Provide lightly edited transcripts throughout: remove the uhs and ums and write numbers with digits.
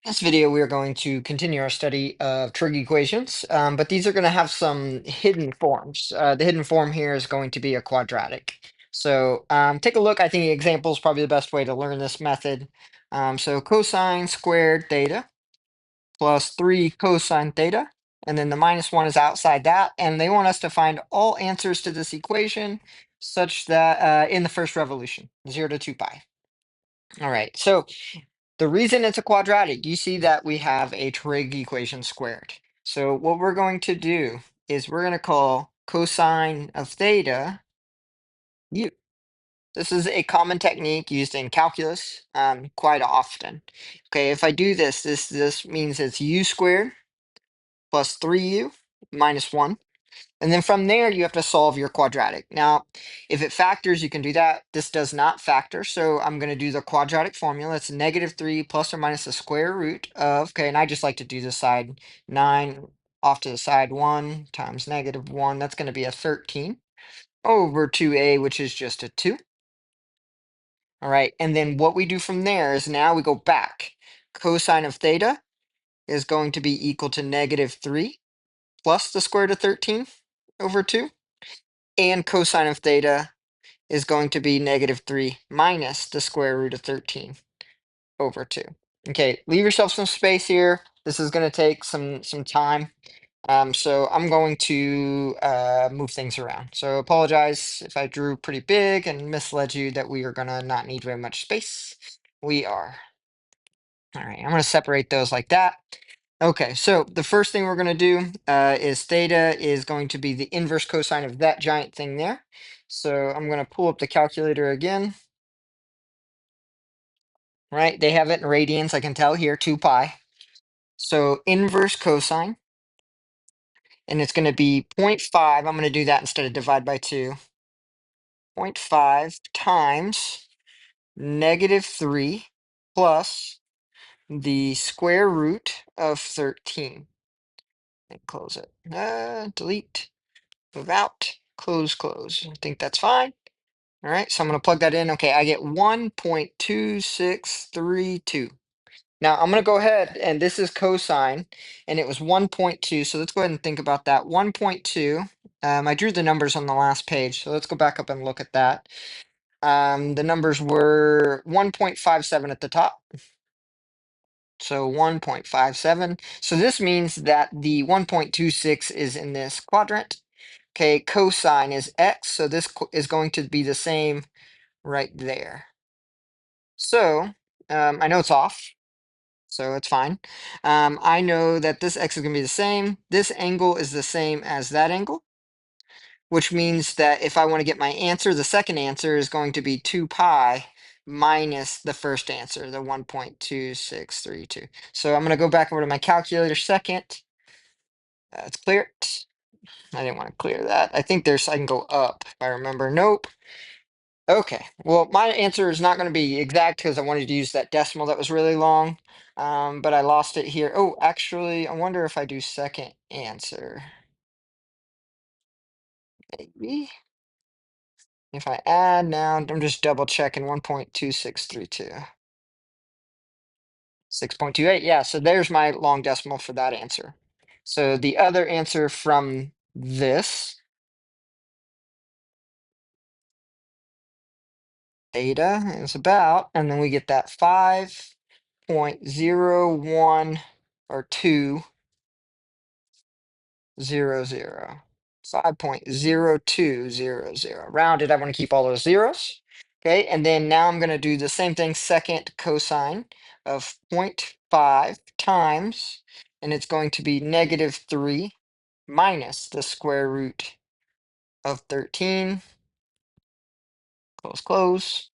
In this video, we are going to continue our study of trig equations, but these are going to have some hidden forms. The hidden form here is going to be a quadratic. So take a look. I think the example is probably the best way to learn this method. So cosine squared theta plus 3 cosine theta, and then the -1 is outside that, and they want us to find all answers to this equation such that in the first revolution, 0 to 2 pi. All right, so the reason it's a quadratic, you see that we have a trig equation squared. So what we're going to do is we're going to call cosine of theta u. This is a common technique used in calculus quite often. Okay, if I do this, this means it's u squared plus 3u minus 1. And then from there, you have to solve your quadratic. Now, if it factors, you can do that. This does not factor, so I'm going to do the quadratic formula. It's -3 plus or minus the square root of, okay, and I just like to do this side, 9 off to the side, 1 times -1. That's going to be a 13 over 2a, which is just a 2. All right, and then what we do from there is now we go back. Cosine of theta is going to be equal to -3 plus the square root of 13 over 2. And cosine of theta is going to be -3 minus the square root of 13 over 2. Okay, leave yourself some space here. This is going to take some time. So I'm going to move things around. So apologize if I drew pretty big and misled you that we are going to not need very much space. We are. All right, I'm going to separate those like that. Okay, so the first thing we're going to do is theta is going to be the inverse cosine of that giant thing there. So I'm going to pull up the calculator again. Right, they have it in radians, I can tell here, 2 pi. So inverse cosine, and it's going to be 0.5. I'm going to do that instead of divide by 2. 0.5 times -3 plus the square root of 13. And close it. Delete. Move out, close, close. I think that's fine. All right, so I'm going to plug that in. Okay, I get 1.2632. Now I'm going to go ahead, and this is cosine, and it was 1.2. So let's go ahead and think about that. 1.2. I drew the numbers on the last page, so let's go back up and look at that. The numbers were 1.57 at the top. So 1.57. So this means that the 1.26 is in this quadrant. Okay, cosine is x, so this is going to be the same right there. So I know it's off, so it's fine. I know that this x is going to be the same. This angle is the same as that angle, which means that if I want to get my answer, the second answer is going to be 2 pi minus the first answer, the 1.2632. So I'm going to go back over to my calculator second. Let's clear it. I didn't want to clear that. I think I can go up if I remember. Nope. Okay, well, my answer is not going to be exact because I wanted to use that decimal that was really long, but I lost it here. Oh, actually, I wonder if I do second answer. Maybe. If I add now, I'm just double checking 1.2632. 6.28, yeah, so there's my long decimal for that answer. So the other answer from this theta is about, and then we get that 5.01 or 200. 5.0200. Rounded, I want to keep all those zeros. Okay, and then now I'm going to do the same thing, second cosine of 0.5 times, and it's going to be -3 minus the square root of 13. Close, close.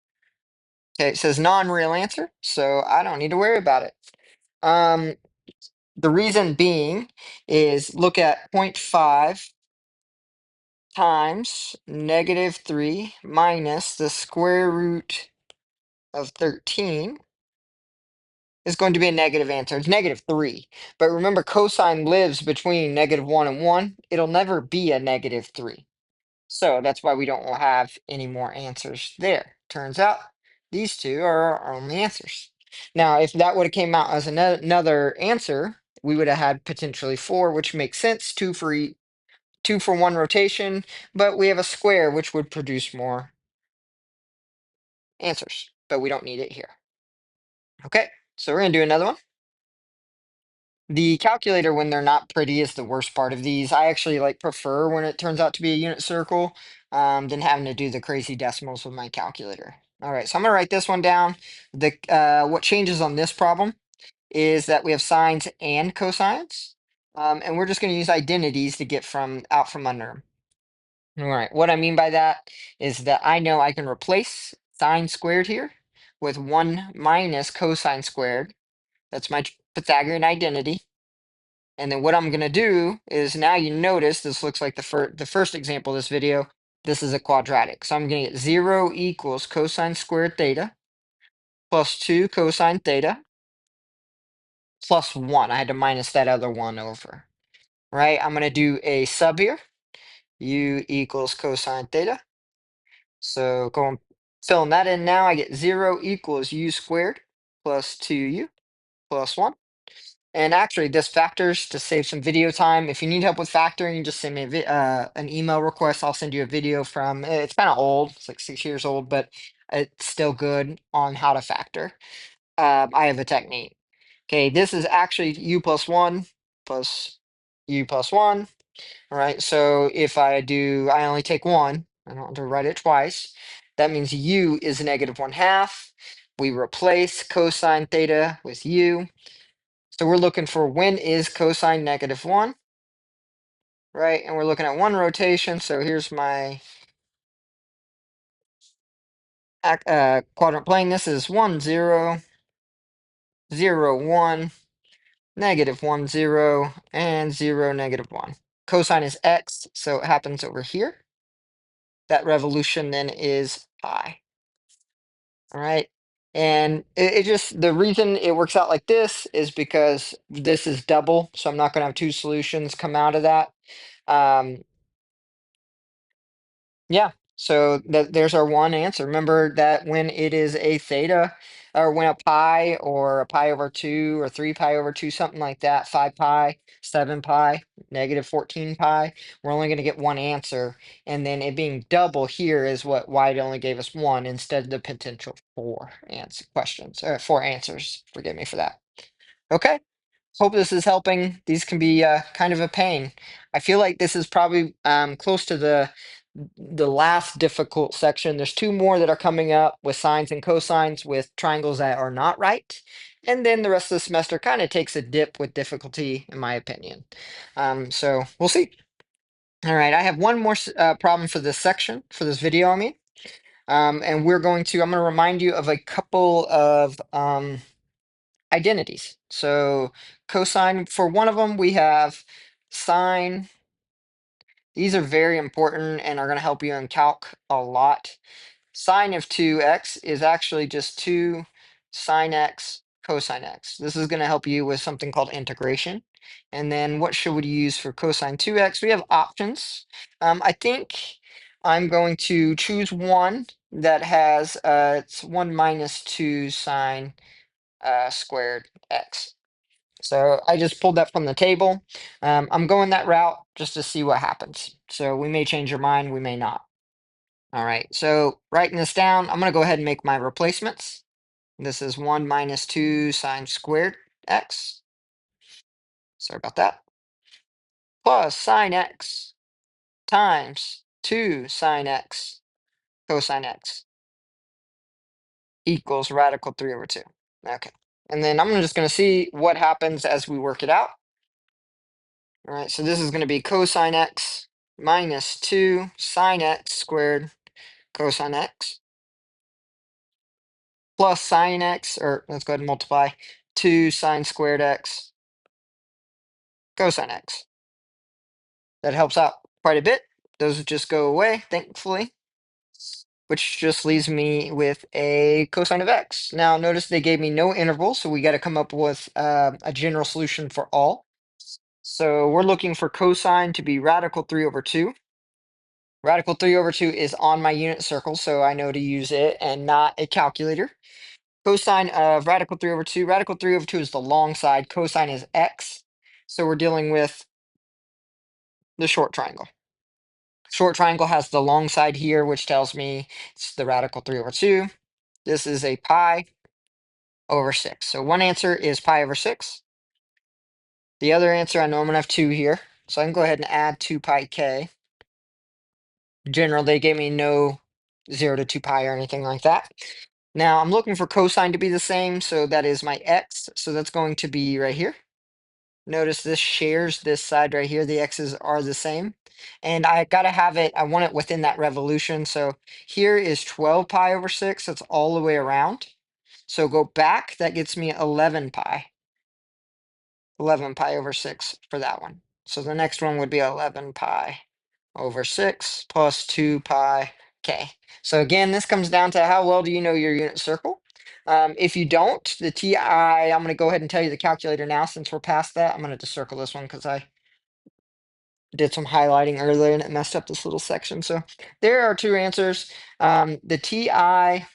Okay, it says non-real answer, so I don't need to worry about it. The reason being is look at 0.5 times -3 minus the square root of 13 is going to be a negative answer. It's -3. But remember, cosine lives between -1 and 1. It'll never be a -3. So that's why we don't have any more answers there. Turns out these two are our only answers. Now, if that would have came out as another answer, we would have had potentially 4, which makes sense, 2 for 1 rotation, but we have a square, which would produce more answers, but we don't need it here. Okay, so we're gonna do another one. The calculator, when they're not pretty, is the worst part of these. I actually prefer when it turns out to be a unit circle than having to do the crazy decimals with my calculator. All right, so I'm gonna write this one down. What changes on this problem is that we have sines and cosines, and we're just gonna use identities to get out from under them. All right, what I mean by that is that I know I can replace sine squared here with 1 minus cosine squared. That's my Pythagorean identity. And then what I'm going to do is, now you notice this looks like the first example of this video. This is a quadratic. So I'm going to get 0 equals cosine squared theta plus 2 cosine theta plus 1. I had to minus that other 1 over. Right? I'm going to do a sub here. U equals cosine theta. So filling that in now, I get 0 equals u squared plus 2u plus 1. And actually, this factors to save some video time. If you need help with factoring, just send me an email request. I'll send you a video from, it's kind of old, it's like 6 years old, but it's still good on how to factor. I have a technique. Okay, this is actually u plus 1 plus u plus 1. All right, so if I only take 1, I don't have to write it twice. That means u is -1/2. We replace cosine theta with u. So we're looking for when is cosine -1, right? And we're looking at 1 rotation. So here's my quadrant plane. This is 1, 0, 0, 1, -1, 0, and 0, -1. Cosine is x, so it happens over here. That revolution then is pi. All right. And it just, the reason it works out like this is because this is double. So I'm not going to have 2 solutions come out of that. Um, Yeah, so there's our one answer. Remember that when it is a theta, or when a pi or a pi over 2 or 3 pi over 2, something like that, 5 pi, 7 pi, -14 pi, we're only going to get one answer. And then it being double here is why it only gave us one instead of the potential 4 answers. Forgive me for that. Okay. Hope this is helping. These can be kind of a pain. I feel like this is probably close to the last difficult section. There's 2 more that are coming up with sines and cosines with triangles that are not right. And then the rest of the semester kind of takes a dip with difficulty, in my opinion. So we'll see. All right, I have one more problem for this section, for this video, I mean. And I'm going to remind you of a couple of identities. So cosine, for one of them, we have sine. These are very important and are going to help you in calc a lot. Sine of 2x is actually just 2 sine x cosine x. This is going to help you with something called integration. And then what should we use for cosine 2x? We have options. I think I'm going to choose one that has it's 1 minus 2 sine squared x. So I just pulled that from the table. I'm going that route just to see what happens. So we may change your mind, we may not. All right, so writing this down, I'm going to go ahead and make my replacements. This is 1 minus 2 sine squared x. Sorry about that. Plus sine x times 2 sine x cosine x equals radical 3 over 2. Okay, and then I'm just going to see what happens as we work it out. All right, so this is going to be cosine x minus 2 sine x squared cosine x plus sine x, or let's go ahead and multiply, 2 sine squared x cosine x. That helps out quite a bit. Those just go away, thankfully, which just leaves me with a cosine of x. Now, notice they gave me no interval, so we got to come up with a general solution for all. So we're looking for cosine to be radical 3 over 2. Radical 3 over 2 is on my unit circle, so I know to use it and not a calculator. Cosine of radical 3 over 2. Radical 3 over 2 is the long side. Cosine is x. So we're dealing with the short triangle. Short triangle has the long side here, which tells me it's the radical 3 over 2. This is a pi over 6. So one answer is pi over 6. The other answer, I know I'm going to have 2 here. So I can go ahead and add 2 pi k. General, they gave me no 0 to 2 pi or anything like that. Now I'm looking for cosine to be the same, so that is my x. So that's going to be right here. Notice this shares this side right here. The x's are the same. And I got to have it, I want it within that revolution. So here is 12 pi over 6. That's all the way around. So go back. That gets me 11 pi. 11 pi over 6 for that one. So the next one would be 11 pi over 6 plus 2 pi k. So again, this comes down to how well do you know your unit circle? If you don't, the TI, I'm going to go ahead and tell you the calculator now since we're past that. I'm going to just circle this one because I did some highlighting earlier and it messed up this little section. So there are two answers. The TI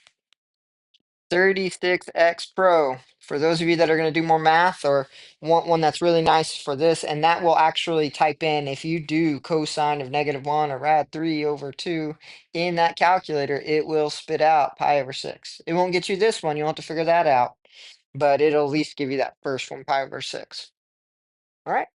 36X Pro, for those of you that are going to do more math or want one that's really nice for this, and that will actually type in, if you do cosine of -1 or rad 3 over 2 in that calculator, it will spit out pi over 6. It won't get you this one, you'll have to figure that out, but it'll at least give you that first one, pi over 6. All right.